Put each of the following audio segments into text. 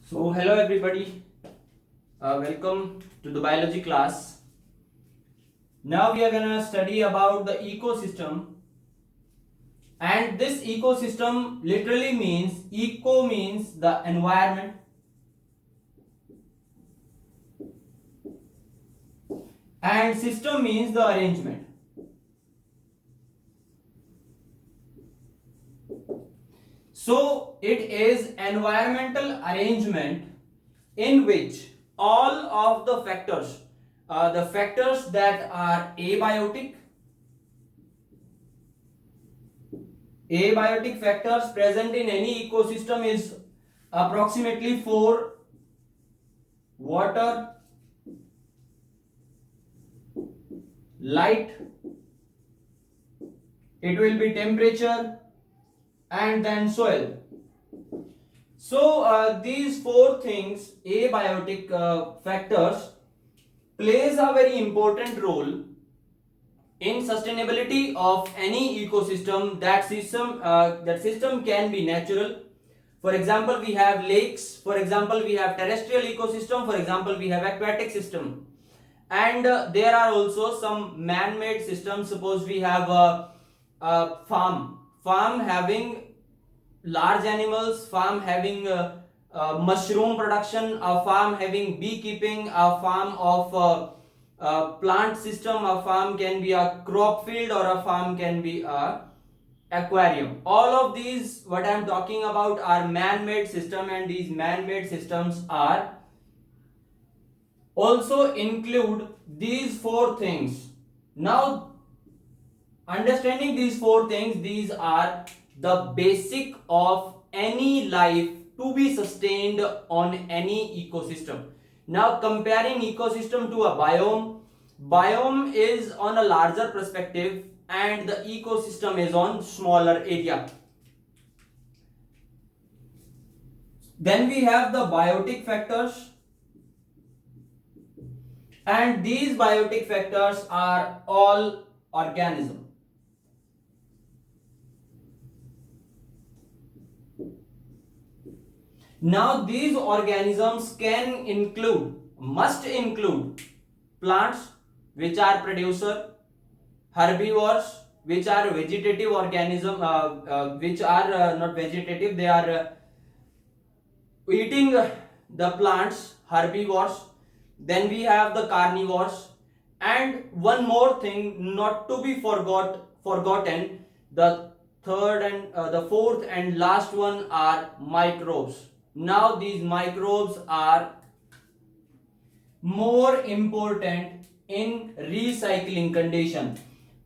So, hello everybody, welcome to the biology class. Now we are gonna study about the ecosystem, and this ecosystem literally means eco means the environment, and system means the arrangement. So, it is environmental arrangement in which all of the factors that are abiotic factors present in any ecosystem is approximately four: water, light, it will be temperature, and then soil. So these four things, abiotic factors, plays a very important role in sustainability of any ecosystem. That system can be natural. For example, we have lakes. For example, we have terrestrial ecosystem. For example, we have aquatic system. And there are also some man-made systems. Suppose we have a farm having large animals, farm having mushroom production, a farm having beekeeping, a farm of plant system, a farm can be a crop field, or a farm can be a aquarium. All of these what I am talking about are man-made system, and these man-made systems are also include these four things. Now, understanding these four things, these are the basic of any life to be sustained on any ecosystem. Now, comparing ecosystem to a biome is on a larger perspective, and the ecosystem is on smaller area. Then we have the biotic factors, and these biotic factors are all organisms. Now these organisms must include plants, which are producer, herbivores, which are vegetative organism, which are not vegetative, they are eating the plants, herbivores. Then we have the carnivores, and one more thing not to be forgotten, the fourth and last one are microbes. Now these microbes are more important in recycling condition.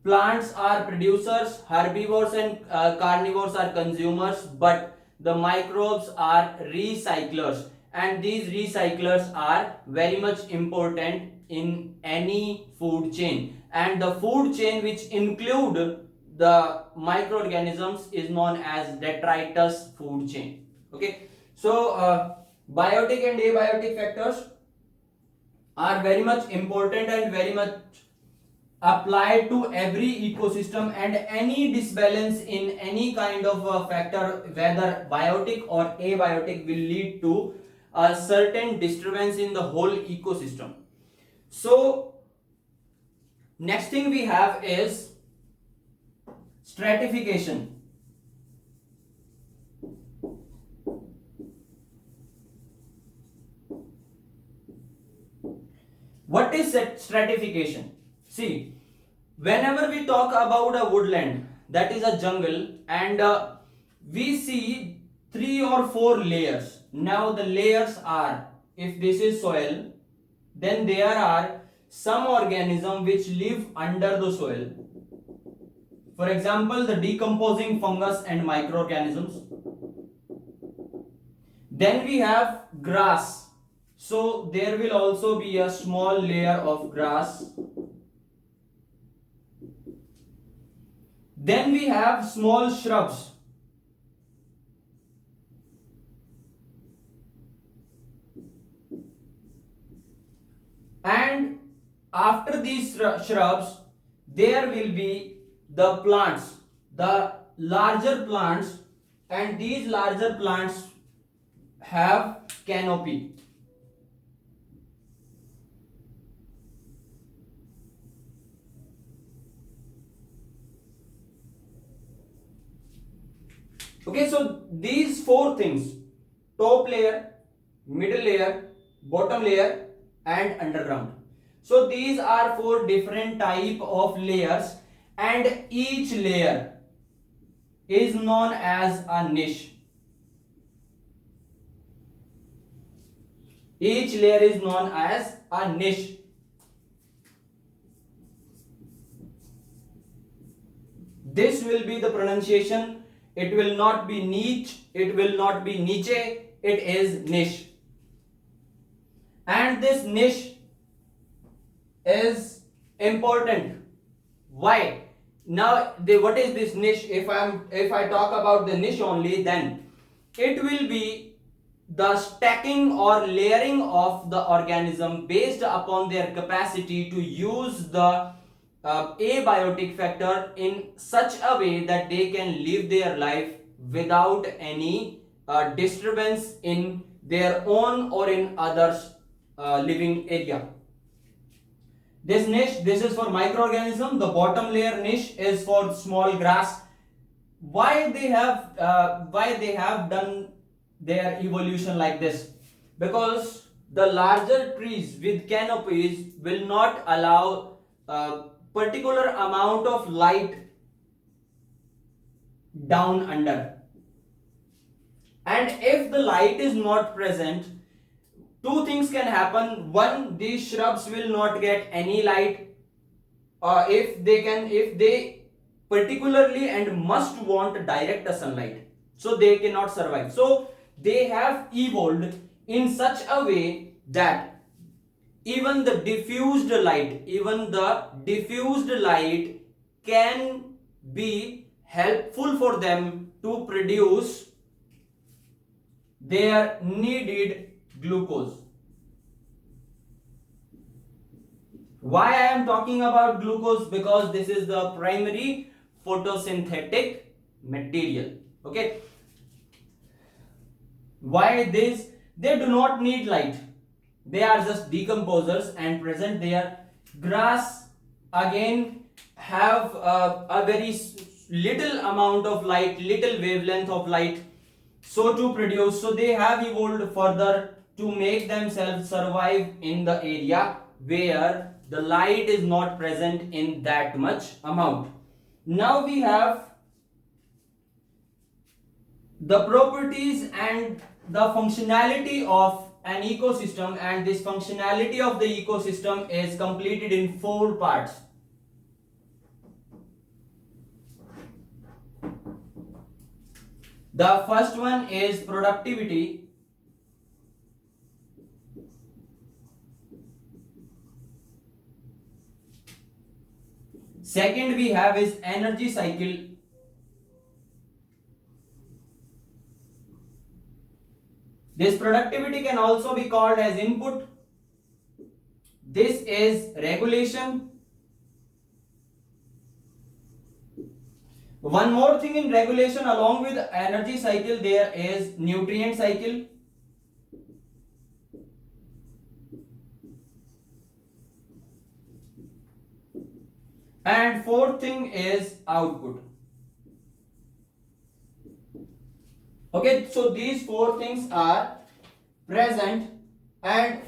Plants are producers, herbivores and carnivores are consumers, but the microbes are recyclers, and these recyclers are very much important in any food chain. And the food chain which include the microorganisms is known as detritus food chain. Okay, so biotic and abiotic factors are very much important and very much applied to every ecosystem, and any disbalance in any kind of factor, whether biotic or abiotic, will lead to a certain disturbance in the whole ecosystem. So next thing we have is stratification. What is stratification? See, whenever we talk about a woodland, that is a jungle, and we see 3 or 4 layers. Now the layers are, if this is soil, then there are some organisms which live under the soil. For example, the decomposing fungus and microorganisms. Then we have grass. So there will also be a small layer of grass. Then we have small shrubs. And after these shrubs, there will be the plants, the larger plants, and these larger plants canopy. Okay, so these four things: top layer, middle layer, bottom layer, and underground. So these are four different type of layers, and each layer is known as a niche. Each layer is known as a niche. This will be the pronunciation. It will not be niche, it will not be niche, it is niche. And this niche is important. Why? Now, what is this niche? If I talk about the niche only, then it will be the stacking or layering of the organism based upon their capacity to use the abiotic factor in such a way that they can live their life without any disturbance in their own or in others living area. This niche, this is for microorganism. The bottom layer niche is for small grass. Why they have done their evolution like this? Because the larger trees with canopies will not allow particular amount of light down under, and if the light is not present, two things can happen. One, these shrubs will not get any light. If they particularly and must want direct sunlight, so they cannot survive. So they have evolved in such a way that even the diffused light can be helpful for them to produce their needed glucose. Why I am talking about glucose? Because this is the primary photosynthetic material. Okay. Why this? They do not need light. They are just decomposers and present there. Grass again have a very little amount of light, little wavelength of light, so to produce. So they have evolved further to make themselves survive in the area where the light is not present in that much amount. Now we have the properties and the functionality of an ecosystem, and this functionality of the ecosystem is completed in four parts. The first one is productivity. Second we have is energy cycle. This productivity can also be called as input. This is regulation. One more thing in regulation along with energy cycle, there is nutrient cycle. And fourth thing is output. Okay, so these four things are present, and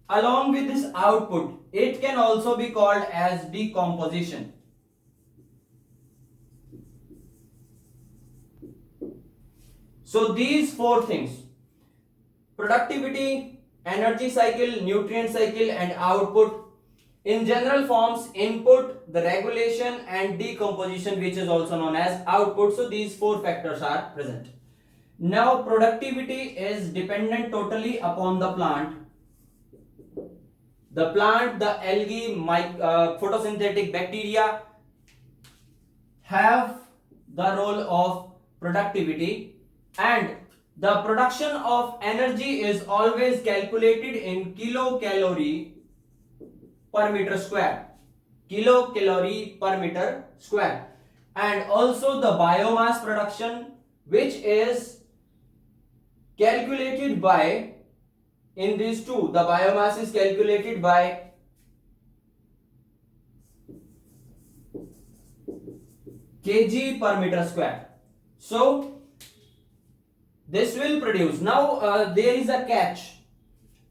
along with this output, it can also be called as decomposition. So these four things: productivity, energy cycle, nutrient cycle, and output. In general forms, input, the regulation, and decomposition, which is also known as output. So these four factors are present. Now productivity is dependent totally upon the plant. The plant, the algae, photosynthetic bacteria have the role of productivity, and the production of energy is always calculated in kilocalorie per meter square. Kilocalorie per meter square. And also the biomass production, which is calculated by in these two, the biomass is calculated by kg per meter square. So this will produce. Now there is a catch,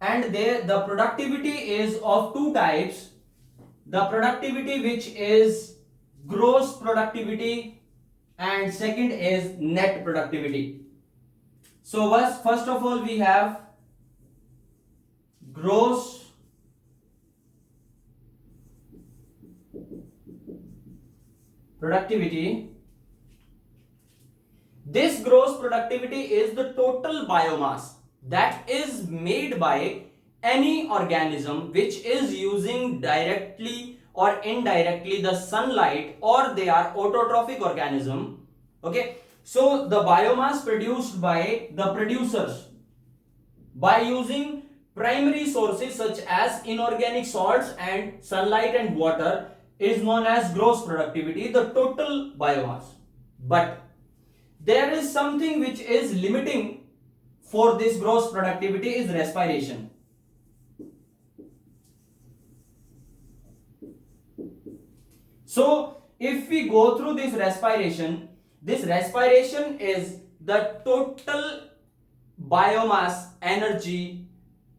and there the productivity is of two types. The productivity which is gross productivity, and second is net productivity. So first of all we have gross productivity. This gross productivity is the total biomass that is made by any organism which is using directly or indirectly the sunlight, or they are autotrophic organism. Okay, so the biomass produced by the producers by using primary sources such as inorganic salts and sunlight and water is known as gross productivity, the total biomass. But there is something which is limiting for this gross productivity is respiration. So if we go through this respiration is the total biomass energy,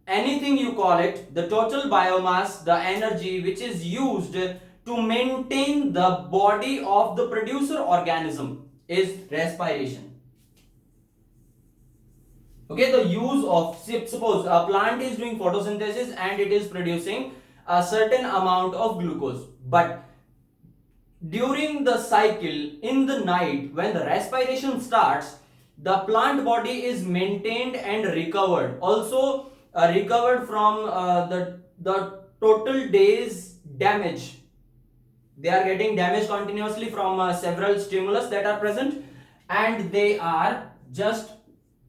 anything you call it, the total biomass, the energy which is used to maintain the body of the producer organism is respiration. Okay, the use of, suppose a plant is doing photosynthesis and it is producing a certain amount of glucose, but during the cycle in the night when the respiration starts, the plant body is maintained and recovered, also recovered from the total day's damage. They are getting damaged continuously from several stimulus that are present, and they are just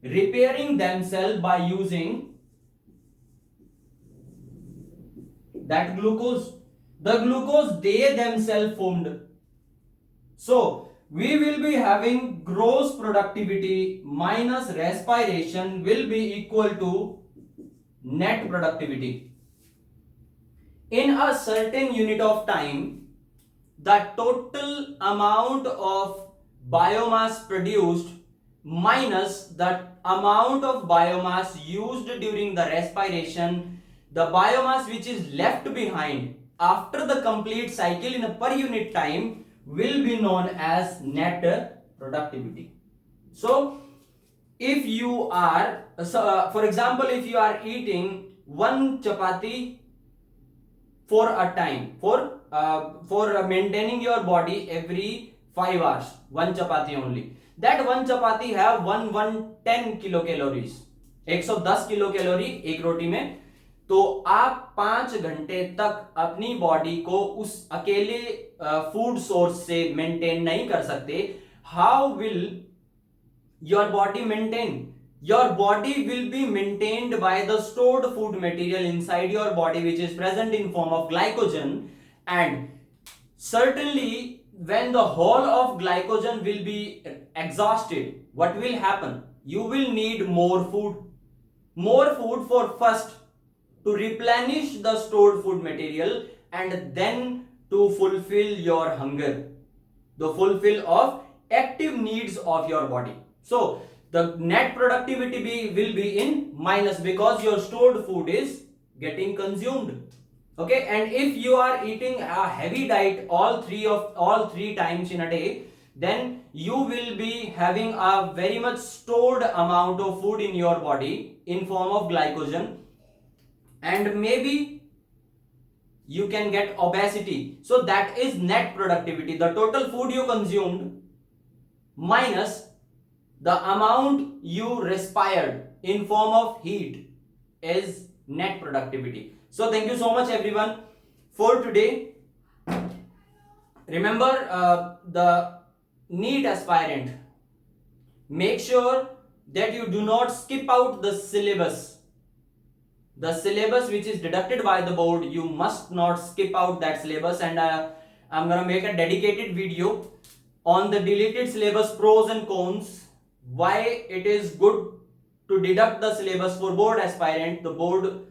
repairing themselves by using that glucose, the glucose they themselves formed. So we will be having gross productivity minus respiration will be equal to net productivity. In a certain unit of time, the total amount of biomass produced minus the amount of biomass used during the respiration, the biomass which is left behind after the complete cycle in a per unit time will be known as net productivity. So if you are for example, if you are eating one chapati for a time, for maintaining your body every 5 hours, one chapati only, that one chapati have 110 kilocalories, 110 kilo calorie एक रोटी में. तो आप 5 घंटे तक अपनी body को उस अकेले फूड सोर्स से मेंटेन नहीं कर सकते. How will your body maintain? Your body will be maintained by the stored food material inside your body, which is present in form of glycogen, and certainly when the whole of glycogen will be exhausted, what will happen? You will need more food for first to replenish the stored food material, and then to fulfill your hunger, the fulfill of active needs of your body. So the net productivity will be in minus, because your stored food is getting consumed. Okay, and if you are eating a heavy diet all three times in a day, then you will be having a very much stored amount of food in your body in form of glycogen, and maybe you can get obesity. So that is net productivity, the total food you consumed minus the amount you respired in form of heat is net productivity. So thank you so much everyone for today. Remember the NEET aspirant, make sure that you do not skip out the syllabus. The syllabus which is deducted by the board, you must not skip out that syllabus, and I'm gonna make a dedicated video on the deleted syllabus pros and cons, why it is good to deduct the syllabus for board aspirant, the board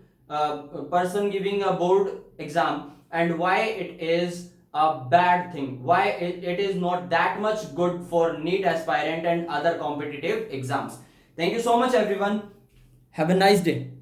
person giving a board exam, and why it is a bad thing, why it is not that much good for NEET aspirant and other competitive exams. Thank you so much everyone. Have a nice day.